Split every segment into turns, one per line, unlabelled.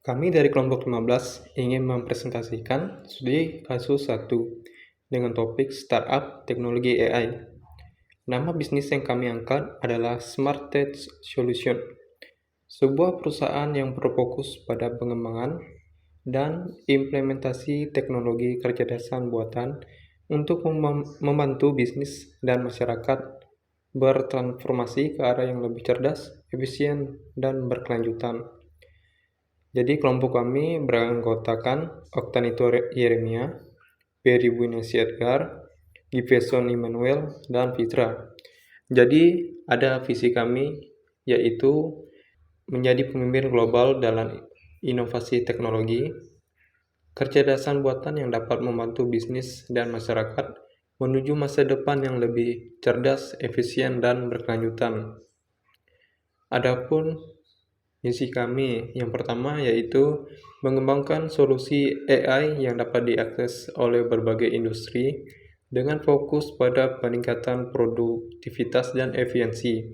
Kami dari kelompok 15 ingin mempresentasikan studi kasus 1 dengan topik Startup Teknologi AI. Nama bisnis yang kami angkat adalah Smart Tech Solution, sebuah perusahaan yang berfokus pada pengembangan dan implementasi teknologi kecerdasan buatan untuk membantu bisnis dan masyarakat bertransformasi ke arah yang lebih cerdas, efisien, dan berkelanjutan. Jadi kelompok kami beranggotakan Oktanito Yeremia, Ferry Bunesi Edgar, Giveson Immanuel, dan Fitra. Jadi ada visi kami yaitu menjadi pemimpin global dalam inovasi teknologi, kecerdasan buatan yang dapat membantu bisnis dan masyarakat menuju masa depan yang lebih cerdas, efisien, dan berkelanjutan. Adapun misi kami yang pertama yaitu mengembangkan solusi AI yang dapat diakses oleh berbagai industri dengan fokus pada peningkatan produktivitas dan efisiensi.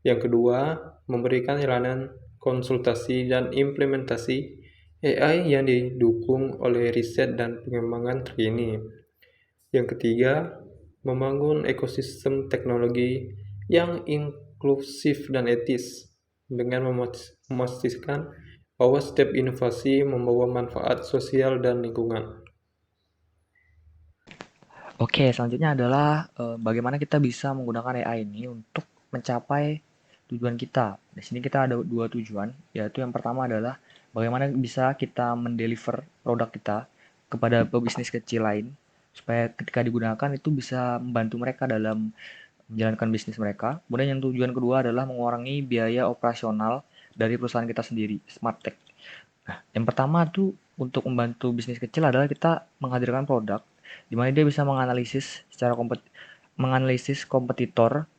Yang kedua, memberikan layanan konsultasi dan implementasi AI yang didukung oleh riset dan pengembangan terkini. Yang ketiga, membangun ekosistem teknologi yang inklusif dan etis dengan memastikan bahwa setiap inovasi membawa manfaat sosial dan lingkungan.
Oke, selanjutnya adalah bagaimana kita bisa menggunakan AI ini untuk mencapai tujuan kita. Di sini kita ada dua tujuan, yaitu yang pertama adalah bagaimana bisa kita mendeliver produk kita kepada pebisnis kecil lain, supaya ketika digunakan itu bisa membantu mereka dalam menjalankan bisnis mereka. Kemudian yang tujuan kedua adalah mengurangi biaya operasional dari perusahaan kita sendiri, Smart Tech. Nah, yang pertama tuh untuk membantu bisnis kecil adalah kita menghadirkan produk di mana dia bisa menganalisis kompetitor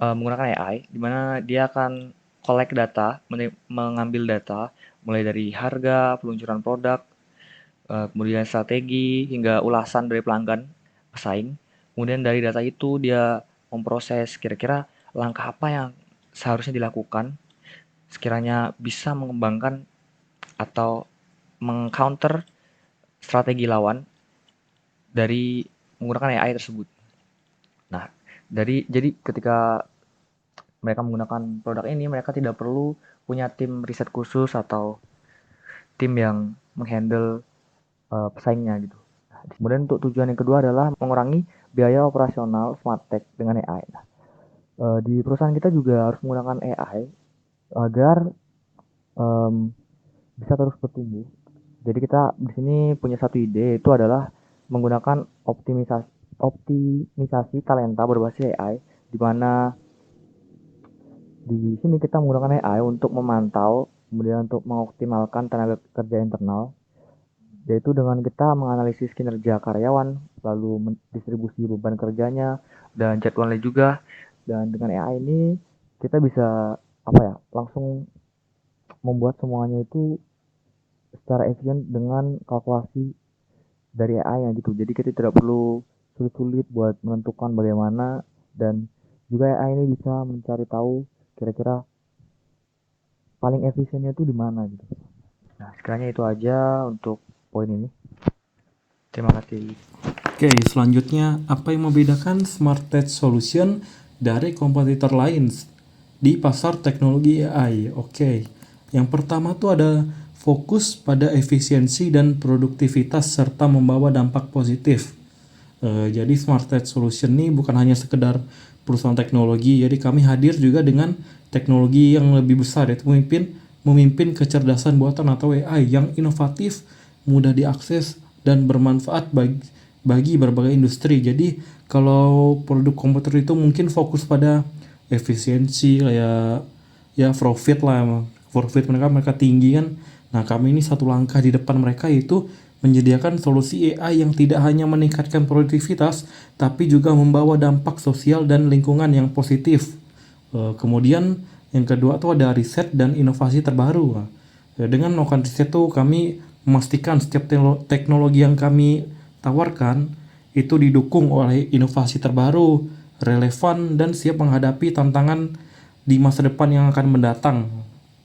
menggunakan AI, di mana dia akan collect data, mengambil data mulai dari harga, peluncuran produk, kemudian strategi hingga ulasan dari pelanggan pesaing. Kemudian dari data itu dia memproses kira-kira langkah apa yang seharusnya dilakukan sekiranya bisa mengembangkan atau mengcounter strategi lawan dari menggunakan AI tersebut. Nah, jadi ketika mereka menggunakan produk ini, mereka tidak perlu punya tim riset khusus atau tim yang menghandle pesaingnya gitu. Nah, kemudian untuk tujuan yang kedua adalah mengurangi biaya operasional smart tech dengan AI. Nah, di perusahaan kita juga harus menggunakan AI agar em, bisa terus bertumbuh. Jadi kita di sini punya satu ide, itu adalah menggunakan optimisasi talenta berbasis AI, di mana di sini kita menggunakan AI untuk memantau, kemudian untuk mengoptimalkan tenaga kerja internal, yaitu dengan kita menganalisis kinerja karyawan, lalu mendistribusi beban kerjanya, dan jadwalnya juga. Dan dengan AI ini kita bisa langsung membuat semuanya itu secara efisien dengan kalkulasi dari AI yang gitu. Jadi kita tidak perlu sulit-sulit buat menentukan bagaimana, dan juga AI ini bisa mencari tahu kira-kira paling efisiennya itu di mana gitu. Nah, sekiranya itu aja untuk poin ini. Terima kasih.
Oke, selanjutnya apa yang membedakan Smart Tech Solution dari kompetitor lain di pasar teknologi AI? Oke, yang pertama tuh ada fokus pada efisiensi dan produktivitas serta membawa dampak positif. Jadi Smart Tech Solution ini bukan hanya sekedar perusahaan teknologi, jadi kami hadir juga dengan teknologi yang lebih besar, yaitu memimpin kecerdasan buatan atau AI yang inovatif, mudah diakses, dan bermanfaat bagi berbagai industri. Jadi kalau produk komputer itu mungkin fokus pada efisiensi, kayak ya profit mereka tinggi kan. Nah, kami ini satu langkah di depan mereka, yaitu menyediakan solusi AI yang tidak hanya meningkatkan produktivitas tapi juga membawa dampak sosial dan lingkungan yang positif. Kemudian yang kedua tuh ada riset dan inovasi terbaru. Dengan melakukan riset tuh kami memastikan setiap teknologi yang kami tawarkan itu didukung oleh inovasi terbaru, relevan, dan siap menghadapi tantangan di masa depan yang akan mendatang.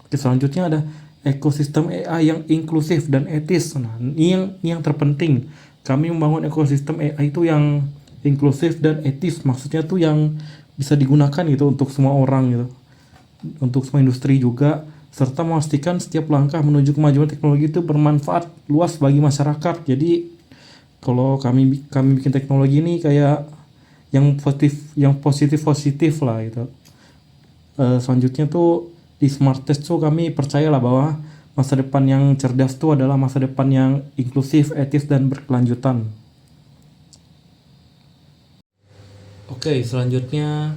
Oke, selanjutnya ada ekosistem AI yang inklusif dan etis. Nah, ini yang terpenting. Kami membangun ekosistem AI itu yang inklusif dan etis. Maksudnya tuh yang bisa digunakan gitu untuk semua orang gitu, untuk semua industri juga, serta memastikan setiap langkah menuju kemajuan teknologi itu bermanfaat luas bagi masyarakat. Jadi kalau kami bikin teknologi ini kayak yang positif lah gitu. Selanjutnya tuh di Smart Test tuh kami percayalah bahwa masa depan yang cerdas tuh adalah masa depan yang inklusif, etis, dan berkelanjutan. Oke, selanjutnya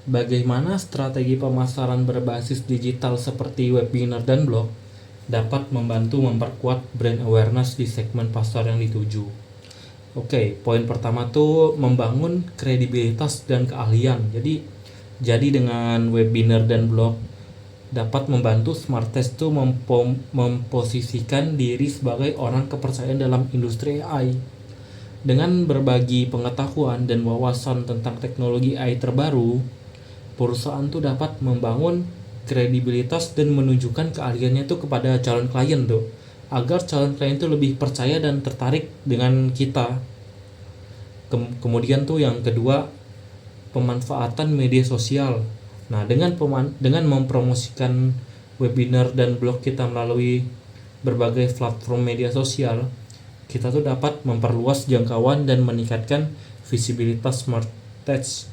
bagaimana strategi pemasaran berbasis digital seperti webinar dan blog dapat membantu memperkuat brand awareness di segmen pasar yang dituju. Oke, poin pertama tuh membangun kredibilitas dan keahlian. Jadi dengan webinar dan blog dapat membantu Smart Test tuh memposisikan diri sebagai orang kepercayaan dalam industri AI. Dengan berbagi pengetahuan dan wawasan tentang teknologi AI terbaru, perusahaan tuh dapat membangun kredibilitas dan menunjukkan keahliannya tuh kepada calon klien tuh, agar calon klien tuh lebih percaya dan tertarik dengan kita. Kemudian tuh yang kedua, pemanfaatan media sosial. Nah, dengan mempromosikan webinar dan blog kita melalui berbagai platform media sosial, kita tuh dapat memperluas jangkauan dan meningkatkan visibilitas Smart Test.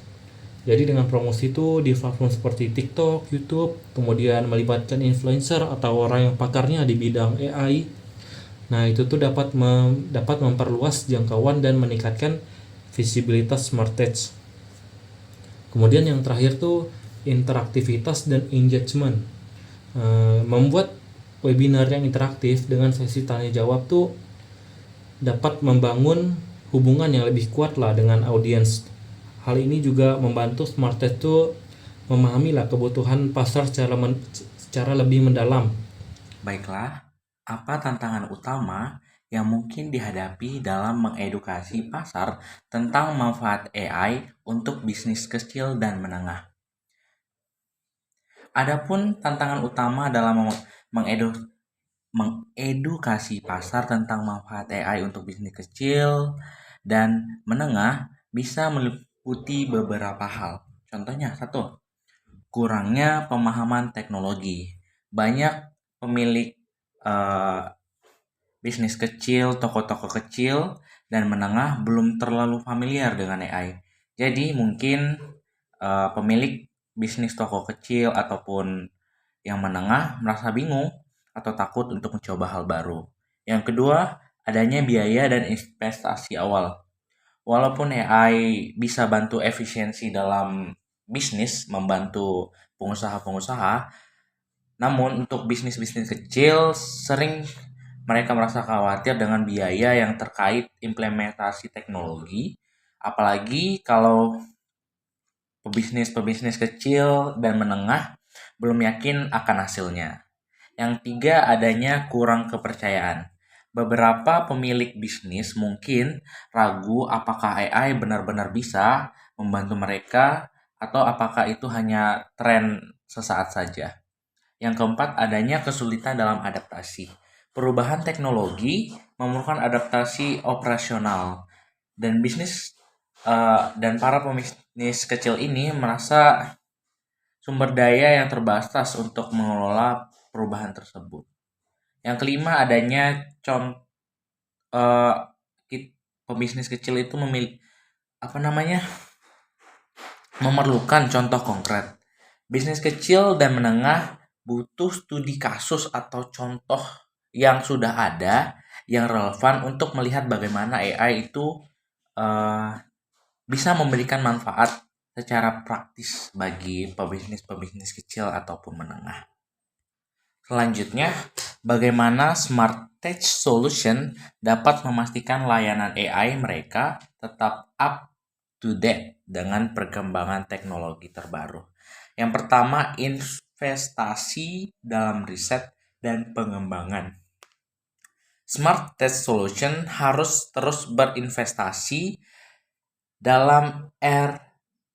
Jadi dengan promosi itu di platform seperti TikTok, YouTube, kemudian melibatkan influencer atau orang yang pakarnya di bidang AI. Nah, itu tuh dapat memperluas jangkauan dan meningkatkan visibilitas Smart Test. Kemudian yang terakhir tuh interaktivitas dan engagement. Membuat webinar yang interaktif dengan sesi tanya jawab tuh dapat membangun hubungan yang lebih kuat lah dengan audiens. Hal ini juga membantu Smart Test tuh memahami lah kebutuhan pasar secara lebih mendalam.
Baiklah, apa tantangan utama yang mungkin dihadapi dalam mengedukasi pasar tentang manfaat AI untuk bisnis kecil dan menengah? Adapun tantangan utama dalam mengedukasi pasar tentang manfaat AI untuk bisnis kecil dan menengah bisa meliputi beberapa hal. Contohnya, satu, kurangnya pemahaman teknologi. Banyak pemilik bisnis kecil, toko-toko kecil, dan menengah belum terlalu familiar dengan AI. Jadi mungkin pemilik bisnis toko kecil ataupun yang menengah merasa bingung atau takut untuk mencoba hal baru. Yang kedua, adanya biaya dan investasi awal. Walaupun AI bisa bantu efisiensi dalam bisnis, membantu pengusaha-pengusaha, namun untuk bisnis-bisnis kecil sering mereka merasa khawatir dengan biaya yang terkait implementasi teknologi, apalagi kalau pebisnis kecil dan menengah belum yakin akan hasilnya. Yang tiga, adanya kurang kepercayaan. Beberapa pemilik bisnis mungkin ragu apakah AI benar-benar bisa membantu mereka atau apakah itu hanya tren sesaat saja. Yang keempat, adanya kesulitan dalam adaptasi. Perubahan teknologi memerlukan adaptasi operasional dan dan para pebisnis kecil ini merasa sumber daya yang terbatas untuk mengelola perubahan tersebut. Yang kelima, adanya pebisnis kecil itu memerlukan contoh konkret. Bisnis kecil dan menengah butuh studi kasus atau contoh yang sudah ada yang relevan untuk melihat bagaimana AI itu bisa memberikan manfaat secara praktis bagi pebisnis kecil ataupun menengah. Selanjutnya, bagaimana Smart Tech Solution dapat memastikan layanan AI mereka tetap up to date dengan perkembangan teknologi terbaru. Yang pertama, investasi dalam riset dan pengembangan. Smart Tech Solution harus terus berinvestasi dalam R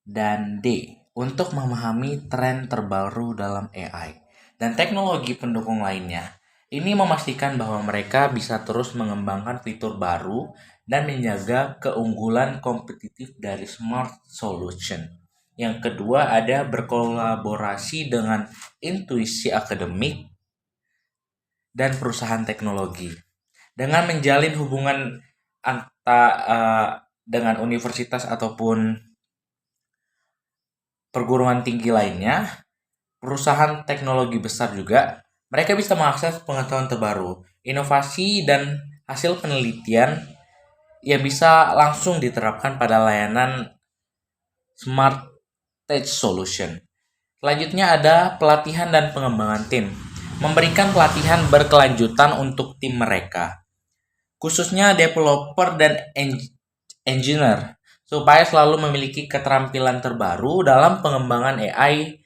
dan D untuk memahami tren terbaru dalam AI dan teknologi pendukung lainnya. Ini memastikan bahwa mereka bisa terus mengembangkan fitur baru dan menjaga keunggulan kompetitif dari smart solution. Yang kedua ada berkolaborasi dengan intuisi akademik dan perusahaan teknologi. Dengan menjalin hubungan dengan universitas ataupun perguruan tinggi lainnya, perusahaan teknologi besar juga, mereka bisa mengakses pengetahuan terbaru, inovasi, dan hasil penelitian yang bisa langsung diterapkan pada layanan Smart Tech Solution. Selanjutnya ada pelatihan dan pengembangan tim. Memberikan pelatihan berkelanjutan untuk tim mereka, khususnya developer dan engineer, supaya selalu memiliki keterampilan terbaru dalam pengembangan AI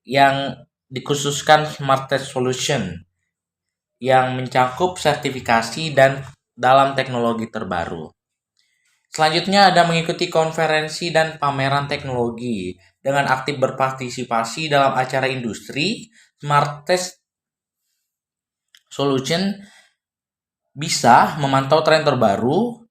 yang dikhususkan Smart Tech Solution yang mencakup sertifikasi dan dalam teknologi terbaru. Selanjutnya ada mengikuti konferensi dan pameran teknologi dengan aktif berpartisipasi dalam acara industri. Smart Tech Solution bisa memantau tren terbaru,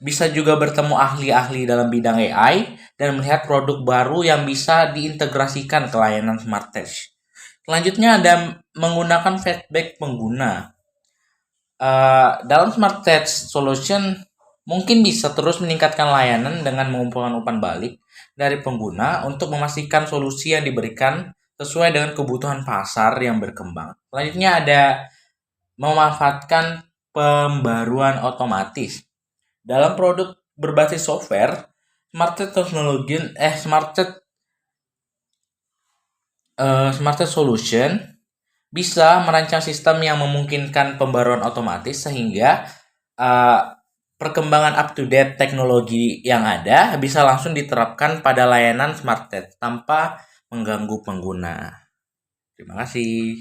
bisa juga bertemu ahli-ahli dalam bidang AI, dan melihat produk baru yang bisa diintegrasikan ke layanan Smart Tech. Selanjutnya ada menggunakan feedback pengguna. Dalam Smart Tech Solution mungkin bisa terus meningkatkan layanan dengan mengumpulkan umpan balik dari pengguna untuk memastikan solusi yang diberikan sesuai dengan kebutuhan pasar yang berkembang. Selanjutnya ada memanfaatkan pembaruan otomatis. Dalam produk berbasis software, Smart Tech Solution bisa merancang sistem yang memungkinkan pembaruan otomatis sehingga perkembangan up-to-date teknologi yang ada bisa langsung diterapkan pada layanan Smart Tech tanpa mengganggu pengguna. Terima kasih.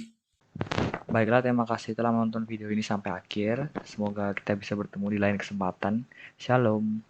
Baiklah, terima kasih telah menonton video ini sampai akhir. Semoga kita bisa bertemu di lain kesempatan. Shalom.